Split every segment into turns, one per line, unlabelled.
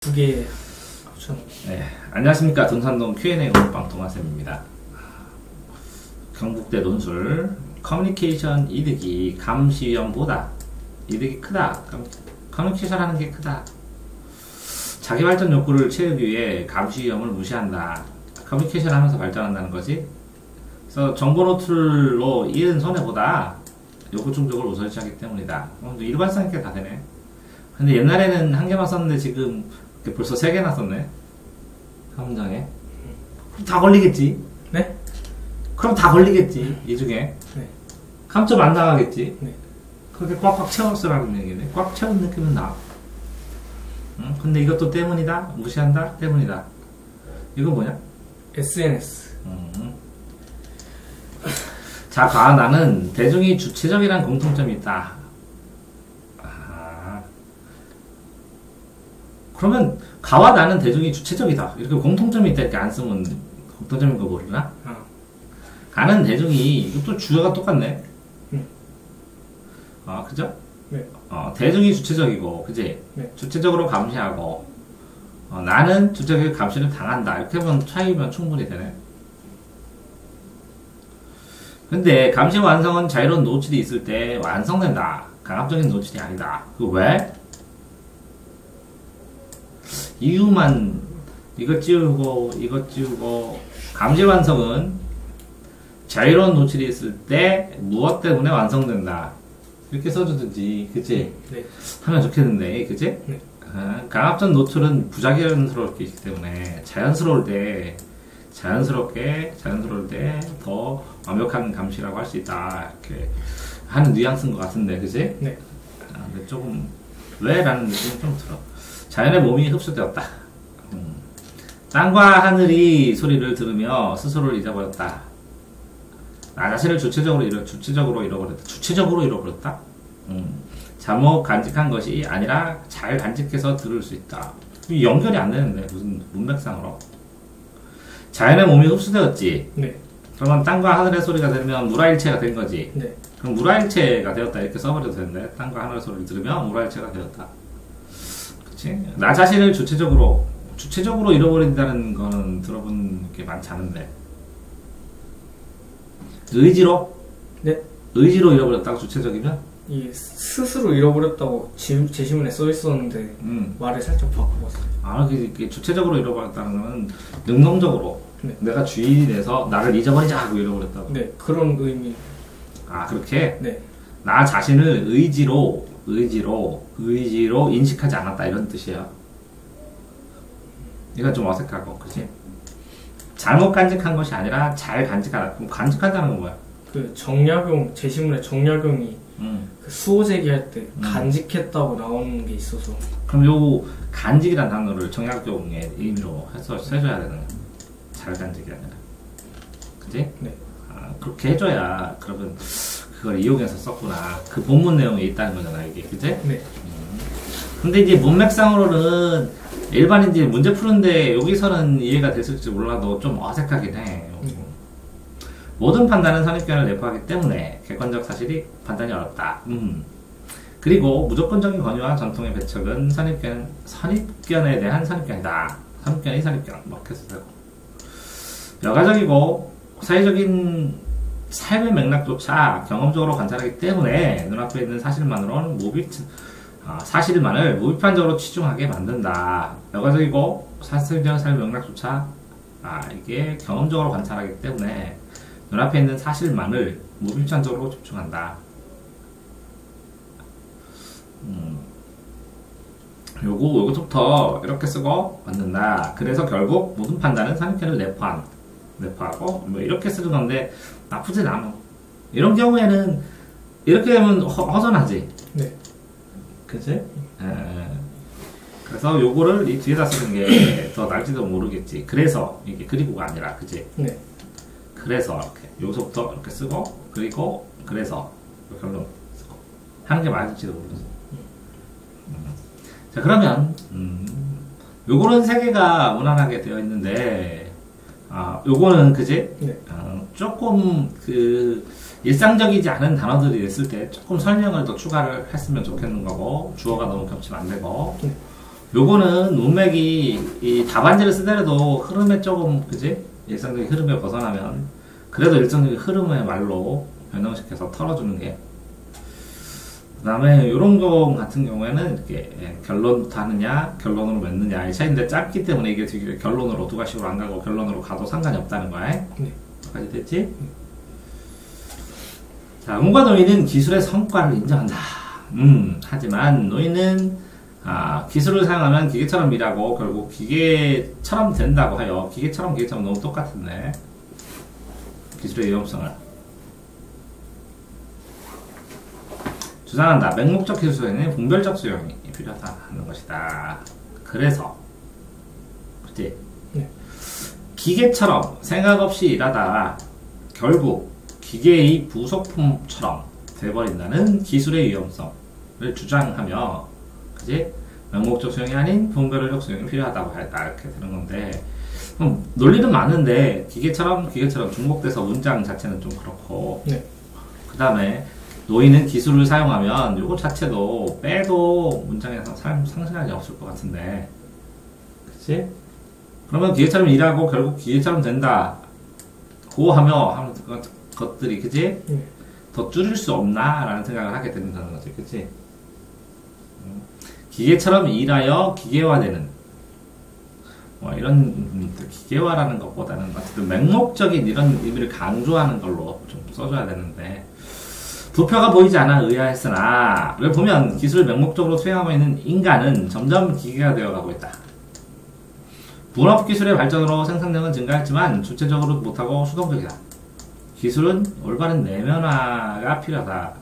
두 개 합쳐놓은.
네, 안녕하십니까. 돈산동 Q&A 오늘방 동아쌤입니다. 경북대 논술 커뮤니케이션 이득이 감시위험보다 이득이 크다. 커뮤니케이션 하는 게 크다. 자기 발전 욕구를 채우기 위해 감시위험을 무시한다. 커뮤니케이션 하면서 발전한다는 거지. 그래서 정보 노출로 잃은 손해보다 욕구 충족을 우선시하기 때문이다. 일관성 있게 다 되네. 근데 옛날에는 한 개만 썼는데 지금 벌써 3개나 썼네. 한 문장에. 그럼 다 걸리겠지?
네?
그럼 다 걸리겠지, 이 중에.
네.
감점 안 나가겠지?
네.
그렇게 꽉꽉 채웠으라는 얘기네. 꽉 채운 느낌은 나. 응? 근데 이것도 때문이다? 무시한다? 때문이다. 이거 뭐냐?
SNS.
자, 나는 대중이 주체적이라는 공통점이 있다. 그러면 가와 나는 대중이 주체적이다. 이렇게 공통점이 있다 이렇게 안 쓰면 공통점인 거 모르나? 가는 대중이 이것도 주어가 똑같네. 그죠?
네.
대중이 주체적이고, 그지?
네.
주체적으로 감시하고, 나는 주체적인 감시를 당한다. 이렇게 하면 차이면 충분히 되네. 근데 감시 완성은 자유로운 노출이 있을 때 완성된다. 강압적인 노출이 아니다. 그 왜? 이유만 이것 지우고 이것 지우고. 감시 완성은 자유로운 노출이 있을 때 무엇 때문에 완성된다. 이렇게 써주든지, 그치?
네. 하면
좋겠는데, 그치?
네.
강압적 노출은 부자연스러울 게 있기 때문에 자연스러울 때 더 완벽한 감시라고 할 수 있다. 이렇게 하는 뉘앙스인 것 같은데, 그치?
네.
근데 조금 왜라는 느낌이 좀 들어. 자연의 몸이 흡수되었다. 땅과 하늘이 소리를 들으며 스스로를 잊어버렸다. 나 자신을 주체적으로 잃어버렸다. 주체적으로 잃어버렸다? 잘못 간직한 것이 아니라 잘 간직해서 들을 수 있다. 연결이 안 되는데, 무슨 문맥상으로. 자연의 몸이 흡수되었지.
네.
그러면 땅과 하늘의 소리가 들으면 물화일체가 된 거지.
네.
그럼 물화일체가 되었다. 이렇게 써버려도 되는데, 땅과 하늘의 소리를 들으면 물화일체가 되었다. 그치? 나 자신을 주체적으로 잃어버린다는 거는 들어본 게 많지 않은데. 의지로?
네.
의지로 잃어버렸다고 주체적이면?
이 스스로 잃어버렸다고 제시문에 써 있었는데 말을 살짝 바꿔봤어요.
그게 주체적으로 잃어버렸다는 거는 능동적으로.
네.
내가 주인이 돼서 나를 잊어버리자 하고 잃어버렸다고.
네, 그런 의미.
그렇게?
네.
나 자신을 의지로 인식하지 않았다 이런 뜻이에요. 이건 좀 어색하고, 그치? 잘못 간직한 것이 아니라 잘 간직하다. 그럼 간직한다는 건 뭐야?
그 정약용, 제시문에 정약용이 그 수호 제기할 때 간직했다고 나오는 게 있어서.
그럼 요 간직이라는 단어를 정약용의 의미로 해서 써줘야 되는 거야. 잘 간직이 아니라. 그치?
네.
그렇게 해줘야 그러면 그걸 이용해서 썼구나. 그 본문 내용에 있다는 거잖아, 이게. 그치?
네.
근데 이제 문맥상으로는 일반인들이 문제 푸는데 여기서는 이해가 됐을지 몰라도 좀 어색하긴 해. 모든 판단은 선입견을 내포하기 때문에 객관적 사실이 판단이 어렵다. 그리고 무조건적인 권유와 전통의 배척은 선입견에 대한 선입견이다. 선입견이 선입견. 이렇게 쓰고. 여가적이고 사회적인 삶의 맥락조차 경험적으로 관찰하기 때문에 눈앞에 있는 사실만을 무비판적으로 치중하게 만든다. 여가적이고 사실적인 삶의 맥락조차 이게 경험적으로 관찰하기 때문에 눈앞에 있는 사실만을 무비판적으로 집중한다. 요거부터 이렇게 쓰고 만든다. 그래서 결국 모든 판단은 선입견을 내포하고 뭐 이렇게 쓰는 건데 나쁘진 않아. 이런 경우에는 이렇게 되면 허전하지.
네.
그치? 그래서 요거를 이 뒤에다 쓰는 게 더 날지도 모르겠지. 그래서 이게 그리고가 아니라, 그치?
네.
그래서 이렇게 여기서부터 이렇게 쓰고 그리고 그래서 결론 쓰고 하는 게 맞을지도 모르겠어. 자, 그러면 요거는 3개가 무난하게 되어 있는데 요거는 그지?
네.
조금 그 일상적이지 않은 단어들이 있을 때 조금 설명을 더 추가를 했으면 좋겠는 거고, 주어가 너무 겹치면 안 되고, 요거는 문맥이 이 답안지를 쓰더라도 흐름에 조금 그지? 일상적인 흐름에 벗어나면 그래도 일상적인 흐름의 말로 변형시켜서 털어주는 게. 그 다음에 요런 거 같은 경우에는 이렇게 결론부터 하느냐 결론으로 맺느냐의 차이인데 짧기 때문에 이게 되게 결론으로 두 가지로 안 가고 결론으로 가도 상관이 없다는 거야.
네.
여기까지 됐지? 자, 운과 노인은 기술의 성과를 인정한다. 하지만 노인은 기술을 사용하면 기계처럼 일하고 결국 기계처럼 된다고 하여 기계처럼 너무 똑같은데 기술의 위험성을 주장한다. 맹목적 기술 수행은 분별적 수용이 필요하다는 것이다. 그래서 그치?
네.
기계처럼 생각 없이 일하다가 결국 기계의 부속품처럼 돼버린다는 기술의 위험성을 주장하며 그치? 맹목적 수용이 아닌 분별적 수용이 필요하다고 했다. 이렇게 되는 건데 논리는 많은데 기계처럼 중복돼서 문장 자체는 좀 그렇고
네.
그 다음에 노인은 기술을 사용하면 요거 자체도 빼도 문장에서 상승하지 없을 것 같은데 그치? 그러면 기계처럼 일하고 결국 기계처럼 된다 고하며 하는 것들이 그치? 더 줄일 수 없나? 라는 생각을 하게 된다는 거지 그치? 기계처럼 일하여 기계화되는 뭐 이런 기계화라는 것보다는 어쨌든 맹목적인 이런 의미를 강조하는 걸로 좀 써줘야 되는데 부표가 보이지 않아 의아했으나 왜 보면 기술을 맹목적으로 수행하고 있는 인간은 점점 기계가 되어가고 있다. 분업기술의 발전으로 생산량은 증가했지만 주체적으로 못하고 수동적이다. 기술은 올바른 내면화가 필요하다.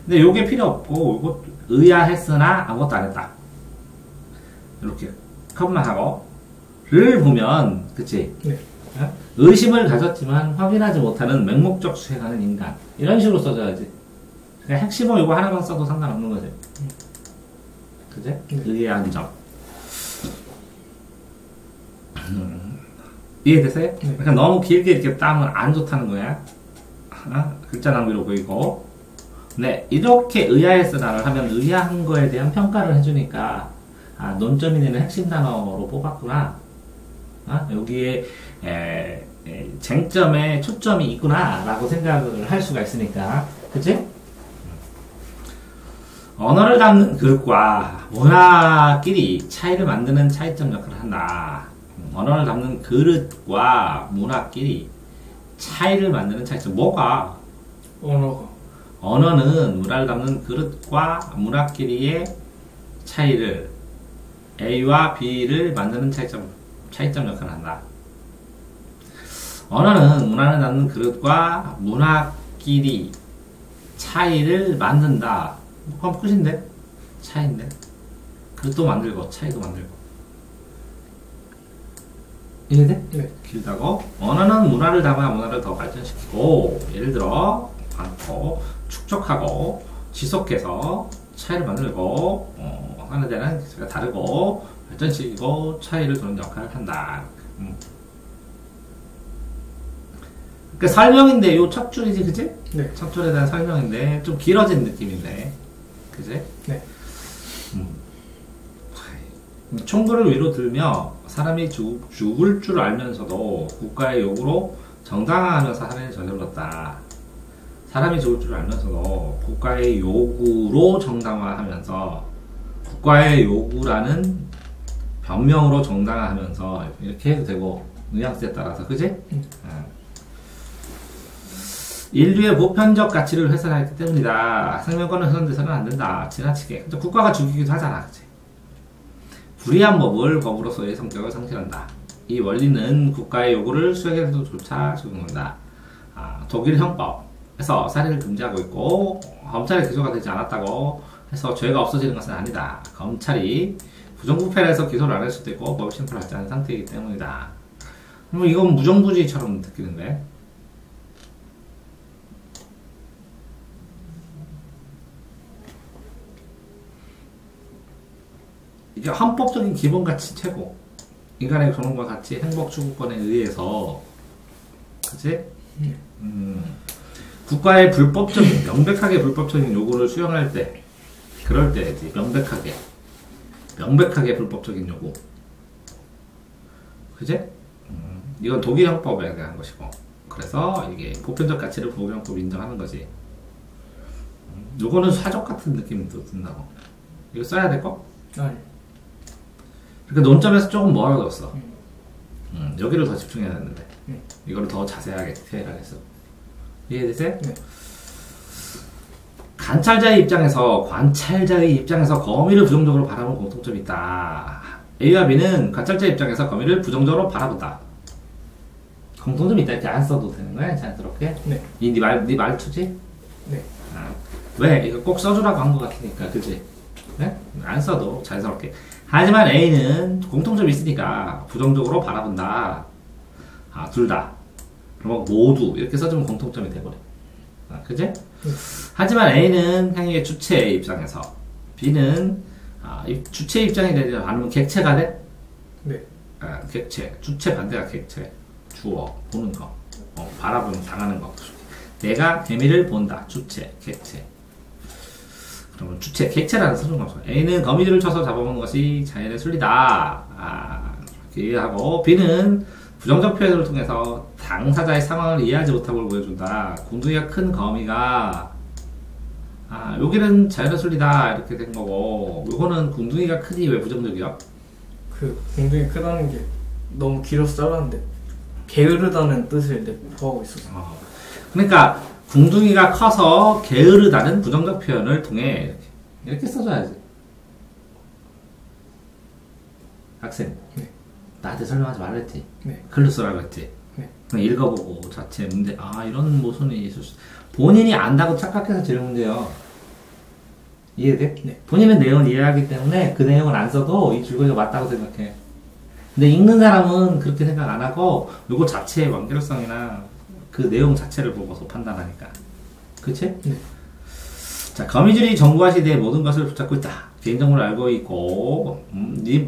근데 요게 필요 없고 요거 의아했으나 아무것도 안 했다. 이렇게 컷만 하고 를 보면 그치?
네.
의심을 가졌지만 확인하지 못하는 맹목적 수행하는 인간 이런 식으로 써줘야지. 그러니까 핵심어 이거 하나만 써도 상관없는 거지. 그치?
네.
의아한 점. 이해되세요?
네.
그러니까 너무 길게 이렇게 따면 안 좋다는 거야. 글자 낭비로 보이고. 네, 이렇게 의아했으나를 하면 의아한 거에 대한 평가를 해주니까 논점이 되는 핵심 단어로 뽑았구나. 여기에 쟁점에 초점이 있구나 라고 생각을 할 수가 있으니까 그치? 언어를 담는 그릇과 문화끼리 차이를 만드는 차이점 역할을 한다. 언어를 담는 그릇과 문화끼리 차이를 만드는 차이점 뭐가? 언어는 문화를 담는 그릇과 문화끼리의 차이를 A와 B를 만드는 차이점 역할을 한다. 언어는 문화를 담는 그릇과 문화끼리 차이를 만든다. 그럼 끝인데? 차이인데? 그릇도 만들고 차이도 만들고. 이해돼?
네.
길다고? 언어는 문화를 담아 문화를 더 발전시키고 예를 들어 많고 축적하고 지속해서 차이를 만들고 하는 데는 기술이 다르고 발전시키고 차이를 두는 역할을 한다. 그 설명인데 요 첫 줄이지 그치?
네.
첫 줄에 대한 설명인데 좀 길어진 느낌인데 그치?
네.
총구를 위로 들며 사람이 죽을 줄 알면서도 국가의 요구로 정당화하면서 살인을 저질렀다. 사람이 죽을 줄 알면서도 국가의 요구로 정당화하면서 국가의 요구라는 변명으로 정당화하면서 이렇게 해도 되고 뉘앙스에 따라서 그지? 인류의 보편적 가치를 훼손했기 때문이다. 생명권은 훼손돼서는 안 된다. 지나치게 국가가 죽이기도 하잖아. 그치? 불의한 법을 법으로서의 성격을 상실한다. 이 원리는 국가의 요구를 수행해서조차 적용한다. 독일 형법에서 살인을 금지하고 있고 검찰의 기소가 되지 않았다고 해서 죄가 없어지는 것은 아니다. 검찰이 부정부패를 해서 기소를 안 할 수도 있고 법이 심판하지 않은 상태이기 때문이다. 그럼 이건 무정부주의처럼 느끼는데 이게 헌법적인 기본 가치 최고 인간의 존엄과 가치 행복 추구권에 의해서 그치? 국가의 불법적인 명백하게 불법적인 요구를 수용할 때 그럴 때지 명백하게 명백하게 불법적인 요구. 그지? 이건 독일 형법에 의한 것이고, 그래서 이게 보편적 가치를 독일 형법이 인정하는 거지. 요거는 사적 같은 느낌이 든다고. 이거 써야 될 거?
아니.
그러니까 논점에서 조금 멀어졌어. 여기를 더 집중해야 되는데. 이거를 더 자세하게, 디테일하게 써. 이해되세요?
네.
관찰자의 입장에서 거미를 부정적으로 바라보는 공통점이 있다. A와 B는 관찰자의 입장에서 거미를 부정적으로 바라본다. 공통점이 있다. 이렇게 안 써도 되는 거야? 자연스럽게?
네.
네 말투지?
네.
아, 왜? 이거 꼭 써주라고 한 것 같으니까, 그치? 네? 안 써도 자연스럽게. 하지만 A는 공통점이 있으니까 부정적으로 바라본다. 아, 둘 다. 그럼 모두 이렇게 써주면 공통점이 돼버려. 아, 그치? 하지만 A는 향유의 주체의 입장에서, B는 주체 입장에 되지 않으면 객체가 돼?
네.
아, 객체. 주체 반대가 객체. 주어, 보는 거. 바라보면 당하는 거. 내가 개미를 본다. 주체, 객체. 그러면 주체, 객체라는 서술가 없어. A는 거미줄을 쳐서 잡아먹는 것이 자연의 순리다. 이렇게 이해하고, B는 부정적 표현을 통해서 당사자의 상황을 이해하지 못한 걸 보여준다. 궁둥이가 큰 거미가, 여기는 자연의 순리다. 이렇게 된 거고, 요거는 궁둥이가 크니 왜 부정적이야?
그 궁둥이 크다는 게 너무 길어서 잘랐는데 게으르다는 뜻을 내포하고 있었어.
그러니까 궁둥이가 커서 게으르다는 부정적 표현을 통해 이렇게 써줘야지. 학생,
네.
나한테 설명하지 말랬지.
네.
글로 쓰라고 했지.
네.
그냥 읽어보고 자체 문제, 이런 모순이 있을 수. 본인이 안다고 착각해서 지는 문제요. 이해돼?
네.
본인은 내용을 이해하기 때문에 그 내용을 안 써도 이 줄거리가 맞다고 생각해. 근데 읽는 사람은 그렇게 생각 안 하고 요거 자체의 완결성이나 그 내용 자체를 보고서 판단하니까. 그치?
네.
자, 거미줄이 정부화 시대의 모든 것을 붙잡고 있다. 개인정보를 알고 있고,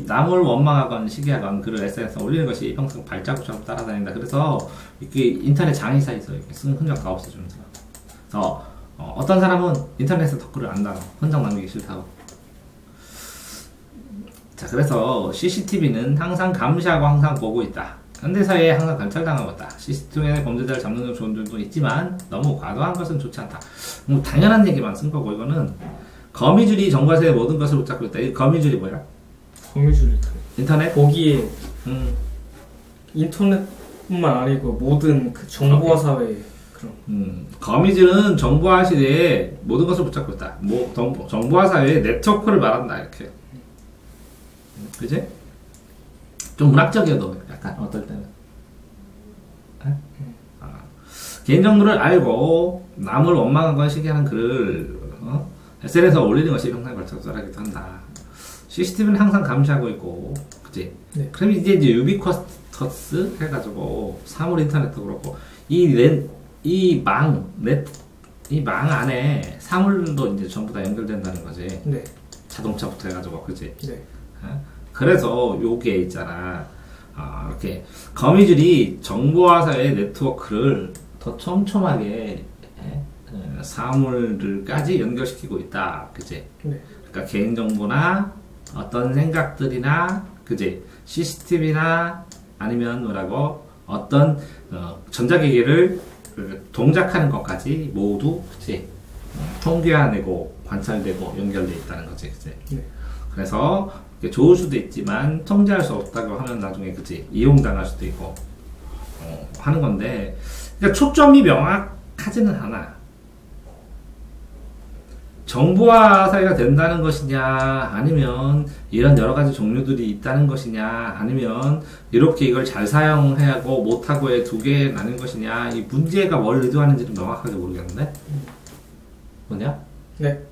남을 원망하건 시기하건 글을 SNS에 올리는 것이 평생 발자국처럼 따라다닌다. 그래서 이게 인터넷 장애사 있어. 이렇게 쓴 흔적 다 없애주는 사람. 그래서 어떤 사람은 인터넷에 댓글을 안 달아. 흔적 남기기 싫다고. 자, 그래서 CCTV는 항상 감시하고 항상 보고 있다. 현대사회에 항상 관찰당하고 있다. CCTV에 범죄자를 잡는 데 좋은 점도 있지만 너무 과도한 것은 좋지 않다. 당연한 얘기만 쓴 거고, 이거는 거미줄이 정과세의 모든 것을 붙잡고 있다. 이 거미줄이 뭐야?
거미줄이
인터넷?
거기에 인터넷뿐만 아니고 모든 그 정보화 사회에 그런
거미줄은 정보화 시대에 모든 것을 붙잡고 있다. 정보화 사회의 네트워크를 말한다. 이렇게. 그지? 좀 문학적이어도 약간 어떨 때는 개인정보를 알고 남을 원망하거나 시기하는 글을 SNS에 올리는 것이 평생 발전하기도 한다. CCTV는 항상 감시하고 있고, 그치?
네.
그럼 이제 유비쿼스터스 해가지고 사물 인터넷도 그렇고 이 망 안에 사물도 이제 전부 다 연결된다는 거지.
네.
자동차부터 해가지고, 그치?
네.
그래서 요게 있잖아. 이렇게 거미줄이 정보화 사회의 네트워크를 더 촘촘하게 사물들까지 연결시키고 있다. 그치?
네.
그러니까 개인정보나 어떤 생각들이나, 그치? CCTV나 아니면 뭐라고 어떤 전자기기를 동작하는 것까지 모두, 그치? 통계화되고 관찰되고 연결돼 있다는 거지. 그치?
네.
그래서 좋을 수도 있지만 통제할 수 없다고 하면 나중에, 그치? 이용당할 수도 있고 하는 건데, 그러니까 초점이 명확하지는 않아. 정보화 사회가 된다는 것이냐, 아니면 이런 여러 가지 종류들이 있다는 것이냐, 아니면 이렇게 이걸 잘 사용해야 하고 못하고의 두 개 나는 것이냐, 이 문제가 뭘 의도하는지는 명확하게 모르겠는데? 뭐냐?
네.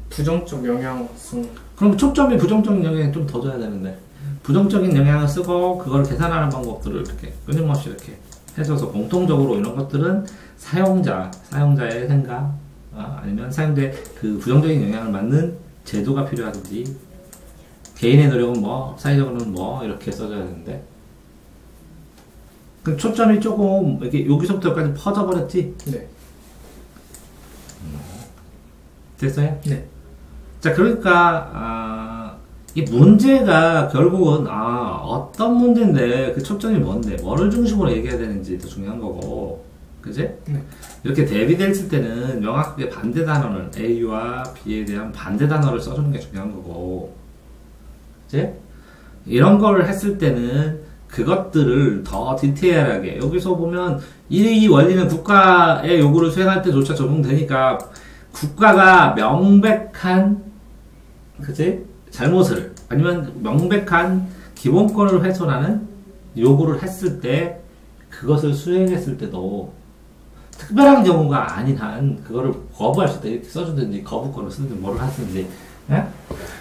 부정적 영향성.
그럼 초점이 부정적인 영향에 좀 더 줘야 되는데, 부정적인 영향을 쓰고 그걸 계산하는 방법들을 이렇게 끊임없이 이렇게 해줘서 공통적으로 이런 것들은 사용자의 생각, 아니면 사용자의 그 부정적인 영향을 맞는 제도가 필요하든지, 개인의 노력은 뭐, 사회적으로는 뭐, 이렇게 써줘야 되는데, 그 초점이 조금 이렇게 여기서부터 여기까지 퍼져버렸지?
네.
됐어요?
네.
자, 그러니까 이 문제가 결국은 어떤 문제인데 그 초점이 뭔데 뭐를 중심으로 얘기해야 되는지 더 중요한 거고, 그지?
네.
이렇게 대비됐을 때는 명확하게 반대 단어를 A와 B에 대한 반대 단어를 써주는 게 중요한 거고, 그지? 이런 걸 했을 때는 그것들을 더 디테일하게, 여기서 보면 이 원리는 국가의 요구를 수행할 때조차 적용되니까 국가가 명백한, 그지? 잘못을, 아니면 명백한 기본권을 훼손하는 요구를 했을 때, 그것을 수행했을 때도 특별한 경우가 아닌 한 그거를 거부할 수 있다. 이렇게 써주든지 거부권을 쓰든지 뭐를 하든지, 예?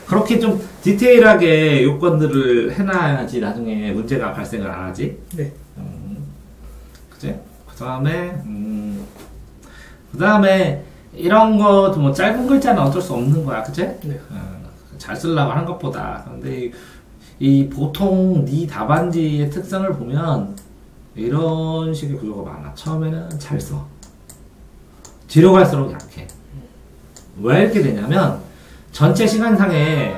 그렇게 좀 디테일하게 요건들을 해놔야지 나중에 문제가 발생을 안 하지.
네.
그치? 그 다음에 이런 것도 뭐 짧은 글자는 어쩔 수 없는 거야. 그치?
네.
잘 쓰려고 하는 것보다. 근데 이 보통 네 답안지의 특성을 보면 이런 식의 구조가 많아. 처음에는 잘 써. 뒤로 갈수록 약해. 왜 이렇게 되냐면 전체 시간상에